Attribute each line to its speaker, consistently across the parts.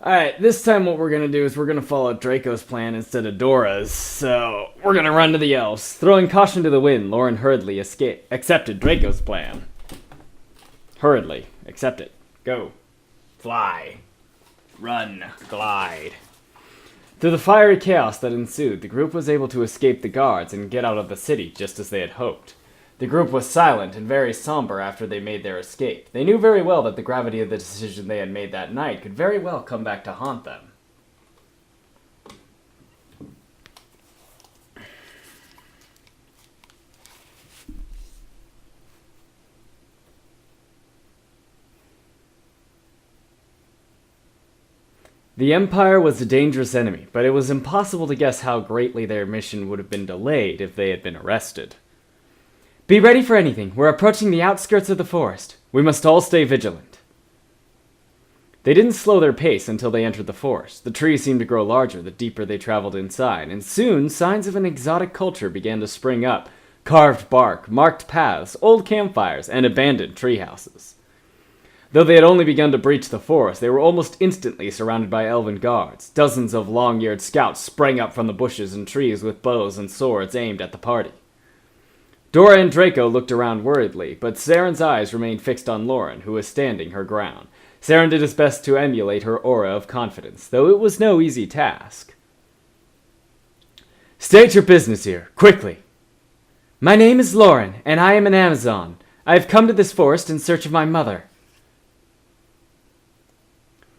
Speaker 1: Alright, this time what we're gonna do is we're gonna follow Draco's plan instead of Dora's. So, we're gonna run to the elves. Throwing caution to the wind, Loren hurriedly accepted Draco's plan. Hurriedly. Accept it. Go. Fly. Run. Glide. Through the fiery chaos that ensued, the group was able to escape the guards and get out of the city just as they had hoped. The group was silent and very somber after they made their escape. They knew very well that the gravity of the decision they had made that night could very well come back to haunt them. The Empire was a dangerous enemy, but it was impossible to guess how greatly their mission would have been delayed if they had been arrested. Be ready for anything. We're approaching the outskirts of the forest. We must all stay vigilant. They didn't slow their pace until they entered the forest. The trees seemed to grow larger the deeper they traveled inside, and soon signs of an exotic culture began to spring up. Carved bark, marked paths, old campfires, and abandoned treehouses. Though they had only begun to breach the forest, they were almost instantly surrounded by elven guards. Dozens of long-eared scouts sprang up from the bushes and trees with bows and swords aimed at the party. Dora and Draco looked around worriedly, but Saren's eyes remained fixed on Loren, who was standing her ground. Saren did his best to emulate her aura of confidence, though it was no easy task. State your business here, quickly. My name is Loren, and I am an Amazon. I have come to this forest in search of my mother.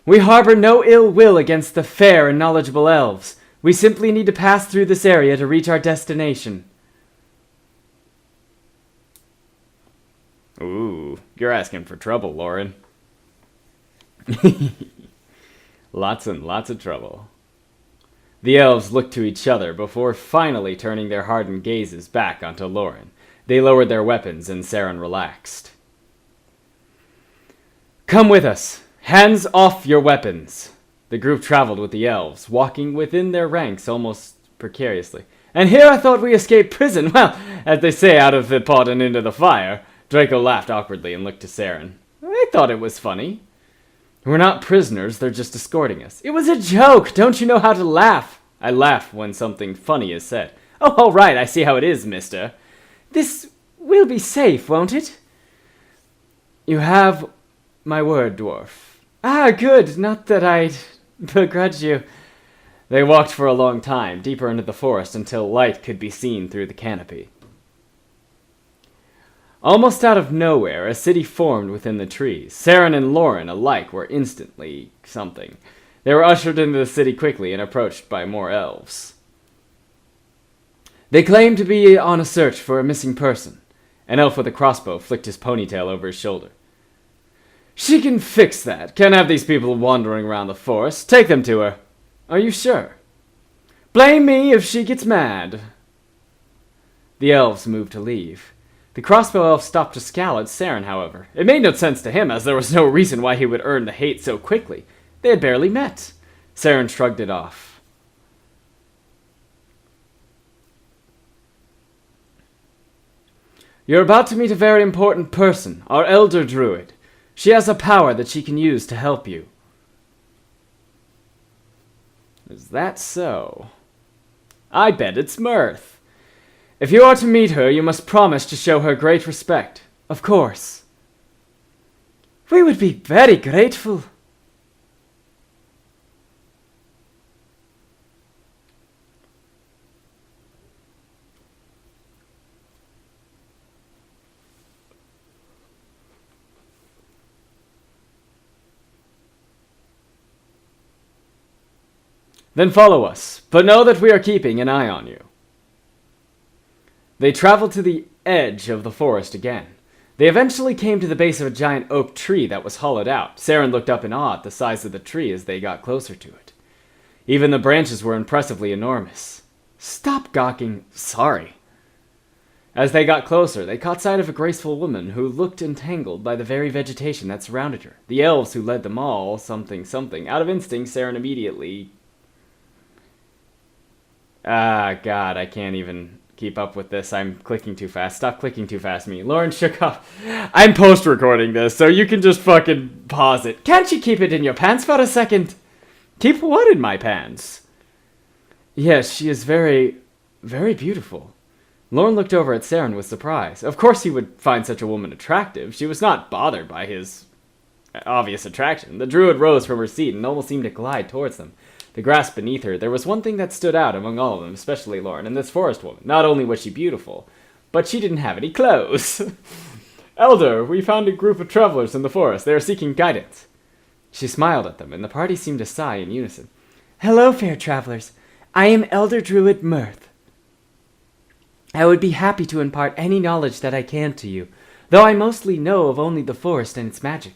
Speaker 1: We harbor no ill will against the fair and knowledgeable elves. We simply need to pass through this area to reach our destination. Ooh, you're asking for trouble, Loren. Lots and lots of trouble. The elves looked to each other before finally turning their hardened gazes back onto Loren. They lowered their weapons and Saren relaxed. Come with us. Hands off your weapons. The group traveled with the elves, walking within their ranks almost precariously. And here I thought we escaped prison. Well, as they say, out of the pot and into the fire. Draco laughed awkwardly and looked to Saren. I thought it was funny. We're not prisoners, they're just escorting us. It was a joke! Don't you know how to laugh? I laugh when something funny is said. Oh, all right, I see how it is, mister. This will be safe, won't it? You have my word, dwarf. Ah, good, not that I'd begrudge you. They walked for a long time, deeper into the forest until light could be seen through the canopy. Almost out of nowhere, a city formed within the trees. Saren and Loren alike were instantly something. They were ushered into the city quickly and approached by more elves. They claimed to be on a search for a missing person. An elf with a crossbow flicked his ponytail over his shoulder. She can fix that. Can't have these people wandering around the forest. Take them to her. Are you sure? Blame me if she gets mad. The elves moved to leave. The crossbow elf stopped to scowl at Saren, however. It made no sense to him, as there was no reason why he would earn the hate so quickly. They had barely met. Saren shrugged it off. You're about to meet a very important person, our elder druid. She has a power that she can use to help you. Is that so? I bet it's Mirth. If you are to meet her, you must promise to show her great respect. Of course. We would be very grateful. Then follow us, but know that we are keeping an eye on you. They traveled to the edge of the forest again. They eventually came to the base of a giant oak tree that was hollowed out. Saren looked up in awe at the size of the tree as they got closer to it. Even the branches were impressively enormous. Stop gawking. Sorry. As they got closer, they caught sight of a graceful woman who looked entangled by the very vegetation that surrounded her. The elves who led them all, something. Out of instinct, Saren immediately... Ah, God, I can't even keep up with this. I'm clicking too fast. Stop clicking too fast, me. Loren shook off. I'm post-recording this, so you can just fucking pause it. Can't you keep it in your pants for a second? Keep what in my pants? Yes, she is very, very beautiful. Loren looked over at Saren with surprise. Of course he would find such a woman attractive. She was not bothered by his obvious attraction. The druid rose from her seat and almost seemed to glide towards them. The grass beneath her, there was one thing that stood out among all of them, especially Loren, and this forest woman. Not only was she beautiful, but she didn't have any clothes. Elder, we found a group of travelers in the forest. They are seeking guidance. She smiled at them, and the party seemed to sigh in unison. Hello, fair travelers. I am Elder Druid Mirth. I would be happy to impart any knowledge that I can to you, though I mostly know of only the forest and its magic.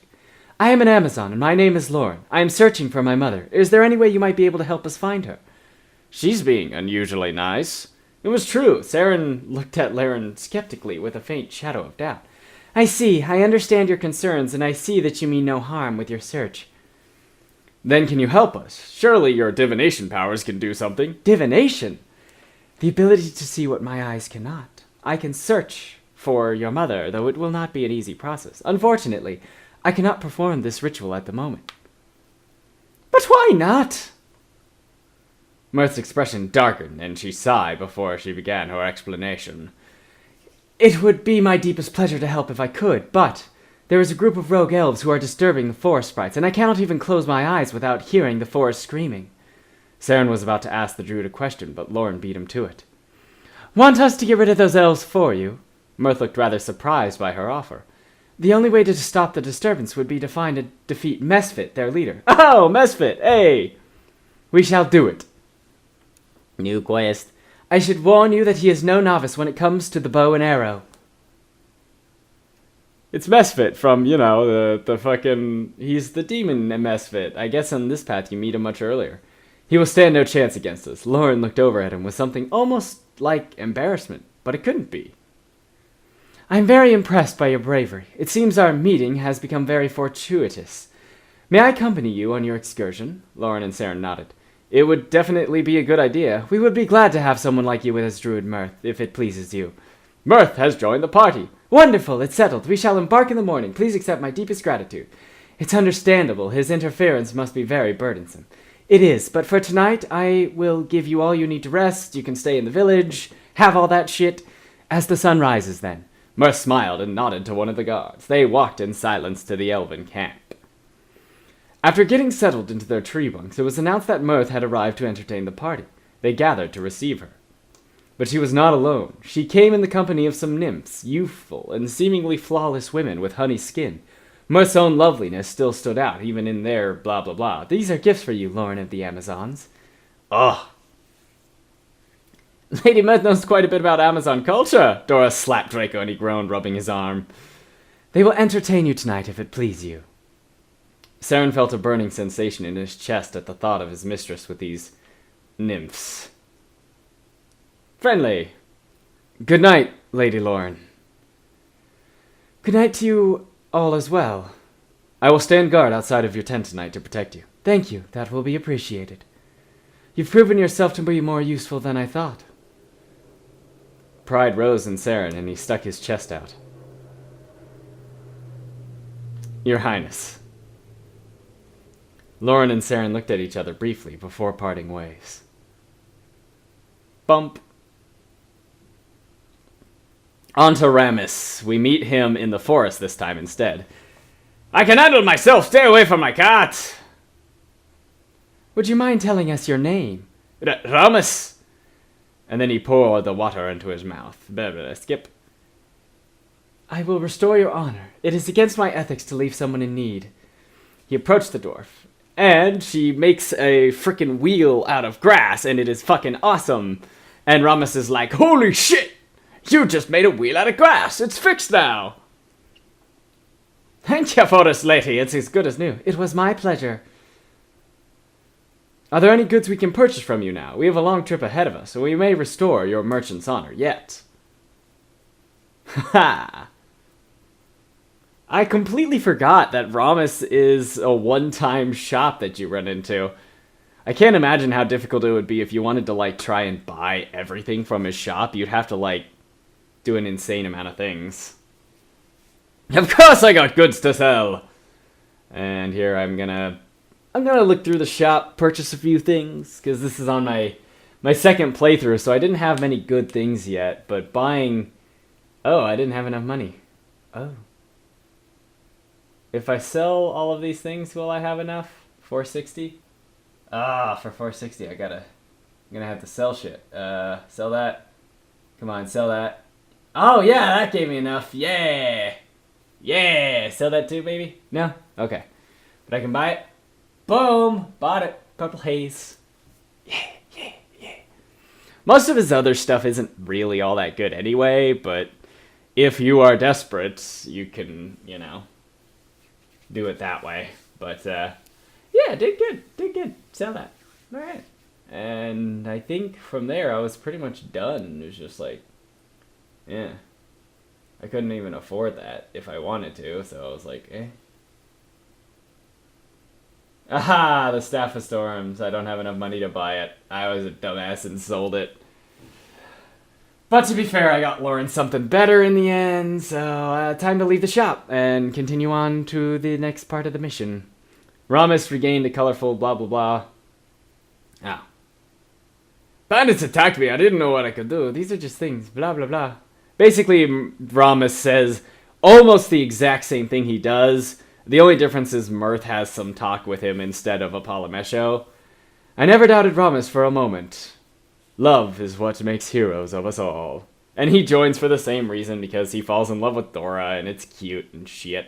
Speaker 1: I am an Amazon, and my name is Loren. I am searching for my mother. Is there any way you might be able to help us find her? She's being unusually nice. It was true. Saren looked at Loren skeptically with a faint shadow of doubt. I see. I understand your concerns, and I see that you mean no harm with your search. Then can you help us? Surely your divination powers can do something. Divination? The ability to see what my eyes cannot. I can search for your mother, though it will not be an easy process. Unfortunately, I cannot perform this ritual at the moment. But why not? Mirth's expression darkened, and she sighed before she began her explanation. It would be my deepest pleasure to help if I could, but there is a group of rogue elves who are disturbing the forest sprites, and I cannot even close my eyes without hearing the forest screaming. Saren was about to ask the druid a question, but Loren beat him to it. Want us to get rid of those elves for you? Mirth looked rather surprised by her offer. The only way to stop the disturbance would be to find and defeat Mesfit, their leader. Oh, Mesfit, hey! We shall do it. New quest. I should warn you that he is no novice when it comes to the bow and arrow. It's Mesfit from, the fucking... He's the demon Mesfit. I guess on this path you meet him much earlier. He will stand no chance against us. Loren looked over at him with something almost like embarrassment, but it couldn't be. I am very impressed by your bravery. It seems our meeting has become very fortuitous. May I accompany you on your excursion? Loren and Saren nodded. It would definitely be a good idea. We would be glad to have someone like you with us, Druid Mirth, if it pleases you. Mirth has joined the party. Wonderful, it's settled. We shall embark in the morning. Please accept my deepest gratitude. It's understandable. His interference must be very burdensome. It is, but for tonight, I will give you all you need to rest. You can stay in the village, have all that shit, as the sun rises then. Mirth smiled and nodded to one of the guards. They walked in silence to the elven camp. After getting settled into their tree bunks, it was announced that Mirth had arrived to entertain the party. They gathered to receive her. But she was not alone. She came in the company of some nymphs, youthful and seemingly flawless women with honey skin. Mirth's own loveliness still stood out, even in their blah blah blah. These are gifts for you, Loren of the Amazons. Ugh. Lady Mirth knows quite a bit about Amazon culture. Dora slapped Draco and he groaned, rubbing his arm. They will entertain you tonight if it please you. Saren felt a burning sensation in his chest at the thought of his mistress with these nymphs. Friendly. Good night, Lady Loren. Good night to you all as well. I will stand guard outside of your tent tonight to protect you. Thank you, that will be appreciated. You've proven yourself to be more useful than I thought. Pride rose in Saren, and he stuck his chest out. Your Highness. Loren and Saren looked at each other briefly before parting ways. Bump. On to Ramus. We meet him in the forest this time instead. I can handle myself! Stay away from my cat! Would you mind telling us your name? Ramus! And then he poured the water into his mouth. Skip. I will restore your honor. It is against my ethics to leave someone in need. He approached the dwarf, and she makes a frickin' wheel out of grass, and it is fucking awesome. And Ramus is like, holy shit! You just made a wheel out of grass! It's fixed now! Thank you for this, lady. It's as good as new. It was my pleasure. Are there any goods we can purchase from you now? We have a long trip ahead of us, so we may restore your merchant's honor yet. Ha! I completely forgot that Ramus is a one-time shop that you run into. I can't imagine how difficult it would be if you wanted to, try and buy everything from his shop. You'd have to, do an insane amount of things. Of course I got goods to sell! And here I'm gonna I'm gonna look through the shop, purchase a few things, because this is on my second playthrough, so I didn't have many good things yet, but buying... Oh, I didn't have enough money. Oh. If I sell all of these things, will I have enough? 460? Ah, for 460, I'm gonna have to sell shit. Sell that. Come on, sell that. Oh, yeah, that gave me enough. Yeah! Yeah! Sell that too, baby? No? Okay. But I can buy it. Boom! Bought it. Purple haze. Yeah, yeah, yeah. Most of his other stuff isn't really all that good anyway, but if you are desperate, you can, you know, do it that way. But, yeah, did good. Sell that. Alright. And I think from there I was pretty much done. It was just like, yeah. I couldn't even afford that if I wanted to, so I was like, eh. Aha! The Staff of Storms. I don't have enough money to buy it. I was a dumbass and sold it. But to be fair, I got Loren something better in the end, so time to leave the shop and continue on to the next part of the mission. Ramus regained a colorful blah blah blah. Ah. Bandits attacked me. I didn't know what I could do. These are just things. Blah blah blah. Basically, Ramus says almost the exact same thing he does. The only difference is Mirth has some talk with him instead of a Polymesho. I never doubted Ramus for a moment. Love is what makes heroes of us all. And he joins for the same reason, because he falls in love with Dora, and it's cute and shit.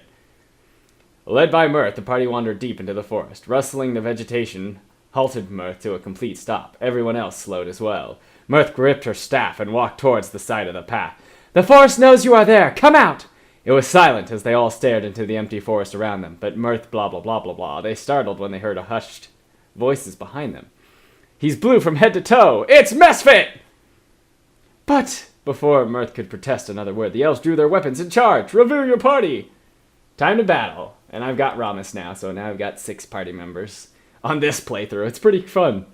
Speaker 1: Led by Mirth, the party wandered deep into the forest. Rustling the vegetation halted Mirth to a complete stop. Everyone else slowed as well. Mirth gripped her staff and walked towards the side of the path. The forest knows you are there! Come out! It was silent as they all stared into the empty forest around them, but Mirth blah blah blah blah blah. They startled when they heard a hushed voices behind them. He's blue from head to toe! It's Misfit! But, before Mirth could protest another word, the elves drew their weapons and charged. Reveal your party! Time to battle. And I've got Ramus now, so now I've got 6 party members on this playthrough. It's pretty fun.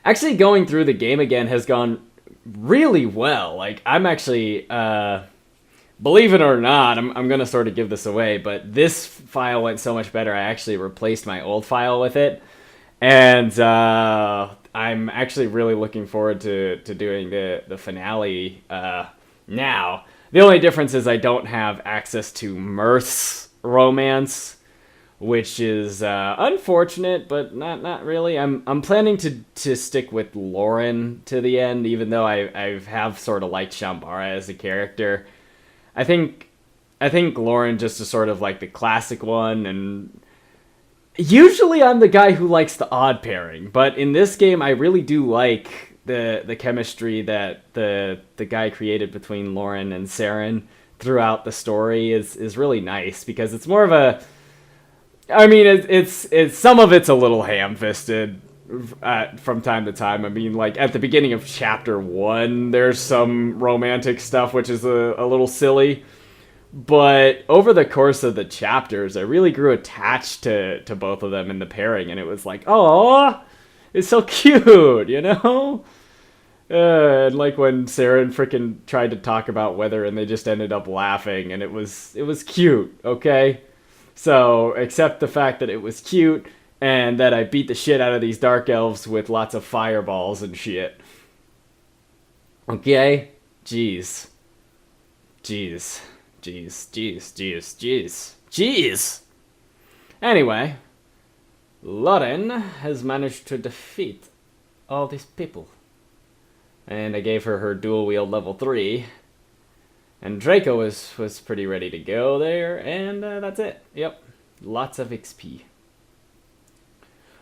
Speaker 1: Actually, going through the game again has gone really well. Like, I'm actually... believe it or not, I'm going to sort of give this away, but this file went so much better, I actually replaced my old file with it. And I'm actually really looking forward to doing the finale now. The only difference is I don't have access to Mirth's romance, which is unfortunate, but not really. I'm planning to stick with Loren to the end, even though I have sort of liked Shambara as a character. I think Loren just is sort of like the classic one, and usually I'm the guy who likes the odd pairing, but in this game I really do like the chemistry that the guy created between Loren and Saren throughout the story is really nice, because it's more of a... I mean, it's some of it's a little ham-fisted from time to time. I mean, like, at the beginning of chapter 1, there's some romantic stuff, which is a little silly. But over the course of the chapters, I really grew attached to both of them in the pairing, and it was like, oh, it's so cute, you know? And like when Saren freaking tried to talk about weather, and they just ended up laughing, and it was cute, okay? So, except the fact that it was cute, and that I beat the shit out of these dark elves with lots of fireballs and shit. Okay? Jeez. Anyway, Loren has managed to defeat all these people. And I gave her dual wield level 3. And Draco was pretty ready to go there, and that's it. Yep, lots of XP.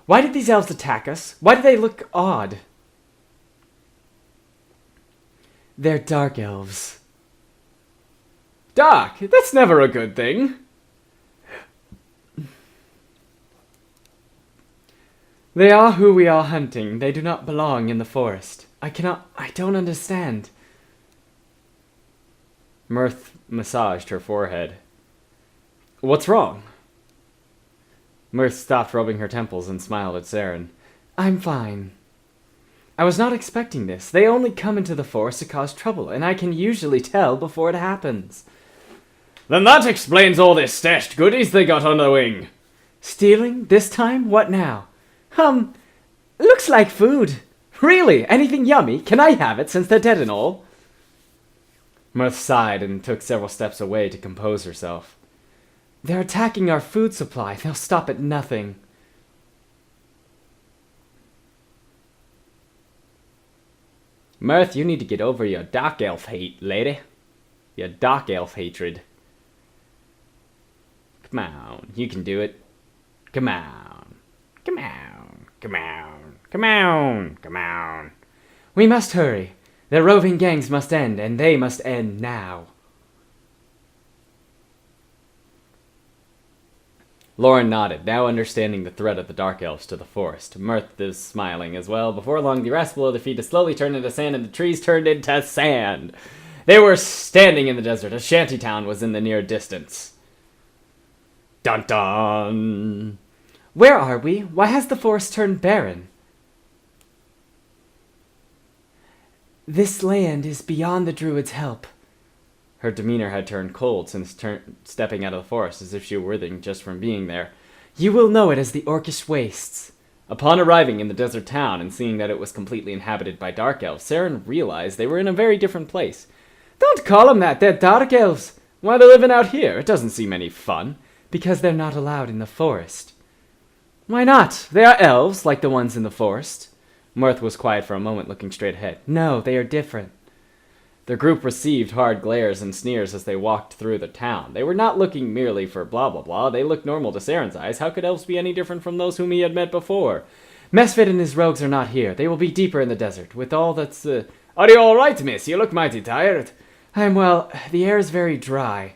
Speaker 1: Why did these elves attack us? Why do they look odd? They're dark elves. Dark? That's never a good thing. They are who we are hunting. They do not belong in the forest. I don't understand. Mirth massaged her forehead. What's wrong? Mirth stopped rubbing her temples and smiled at Saren. I'm fine. I was not expecting this. They only come into the forest to cause trouble, and I can usually tell before it happens. Then that explains all this stashed goodies they got on the wing. Stealing? This time? What now? Looks like food. Really? Anything yummy? Can I have it since they're dead and all? Mirth sighed and took several steps away to compose herself. They're attacking our food supply. They'll stop at nothing. Mirth, you need to get over your dark elf hate, lady. Your dark elf hatred. Come on, you can do it. Come on. Come on. Come on. Come on. Come on. We must hurry. Their roving gangs must end, and they must end now. Loren nodded, now understanding the threat of the Dark Elves to the forest. Mirth is smiling as well. Before long, the rest below their feet slowly turned into sand, and the trees turned into sand. They were standing in the desert. A shantytown was in the near distance. Dun dun! Where are we? Why has the forest turned barren? This land is beyond the druid's help. Her demeanor had turned cold since stepping out of the forest, as if she were writhing just from being there. You will know it as the Orcish Wastes. Upon arriving in the desert town and seeing that it was completely inhabited by dark elves, Saren realized they were in a very different place. Don't call them that, they're dark elves. Why are they living out here? It doesn't seem any fun. Because they're not allowed in the forest. Why not? They are elves, like the ones in the forest. Mirth was quiet for a moment, looking straight ahead. No, they are different. The group received hard glares and sneers as they walked through the town. They were not looking merely for blah blah blah. They looked normal to Saren's eyes. How could elves be any different from those whom he had met before? Mesfit and his rogues are not here. They will be deeper in the desert, with all that's... Are you all right, miss? You look mighty tired. I am well. The air is very dry.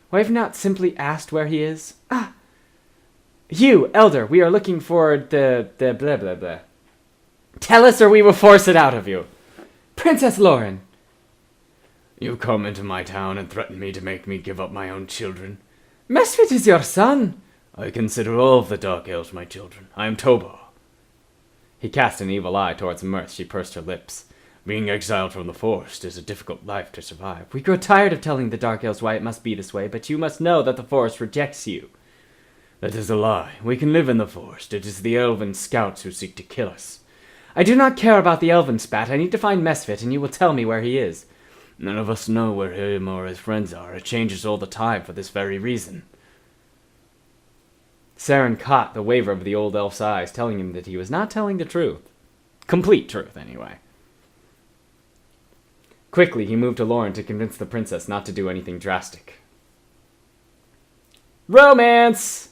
Speaker 1: Why have you not simply asked where he is? Ah! You, elder, we are looking for the blah blah blah. Tell us or we will force it out of you. Princess Loren. You come into my town and threaten me to make me give up my own children. Mesfit is your son. I consider all of the Dark Elves my children. I am Tobar. He cast an evil eye towards Mirth. She pursed her lips. Being exiled from the forest is a difficult life to survive. We grow tired of telling the Dark Elves why it must be this way, but you must know that the forest rejects you. That is a lie. We can live in the forest. It is the elven scouts who seek to kill us. I do not care about the elven spat. I need to find Mesfit, and you will tell me where he is. None of us know where him or his friends are. It changes all the time for this very reason. Saren caught the waver of the old elf's eyes, telling him that he was not telling the truth. Complete truth, anyway. Quickly, he moved to Loren to convince the princess not to do anything drastic. Romance!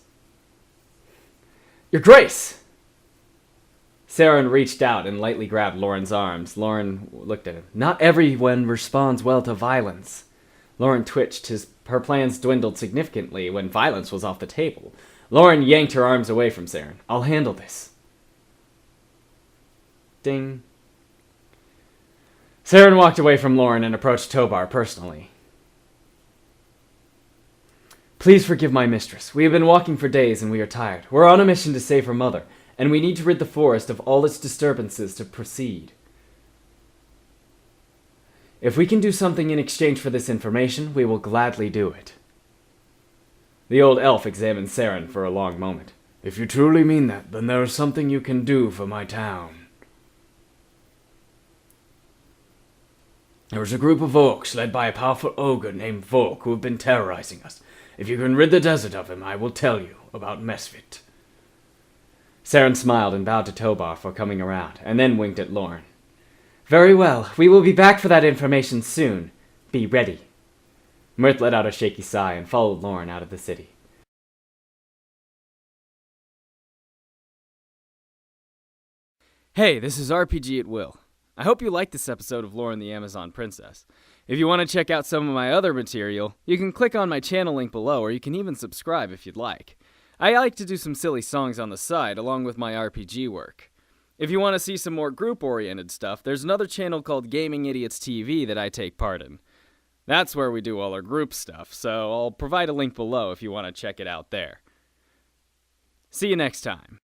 Speaker 1: Your Grace! Saren reached out and lightly grabbed Loren's arms. Loren looked at him. Not everyone responds well to violence. Loren twitched. Her plans dwindled significantly when violence was off the table. Loren yanked her arms away from Saren. I'll handle this. Ding. Saren walked away from Loren and approached Tobar personally. Please forgive my mistress. We have been walking for days and we are tired. We're on a mission to save her mother, and we need to rid the forest of all its disturbances to proceed. If we can do something in exchange for this information, we will gladly do it. The old elf examined Saren for a long moment. If you truly mean that, then there is something you can do for my town. There is a group of orcs led by a powerful ogre named Volk who have been terrorizing us. If you can rid the desert of him, I will tell you about Mesfit. Saren smiled and bowed to Tobar for coming around, and then winked at Loren. Very well, we will be back for that information soon. Be ready. Mirth let out a shaky sigh and followed Loren out of the city. Hey, this is RPGatWill. I hope you liked this episode of Loren the Amazon Princess. If you want to check out some of my other material, you can click on my channel link below, or you can even subscribe if you'd like. I like to do some silly songs on the side, along with my RPG work. If you want to see some more group-oriented stuff, there's another channel called Gaming Idiots TV that I take part in. That's where we do all our group stuff, so I'll provide a link below if you want to check it out there. See you next time.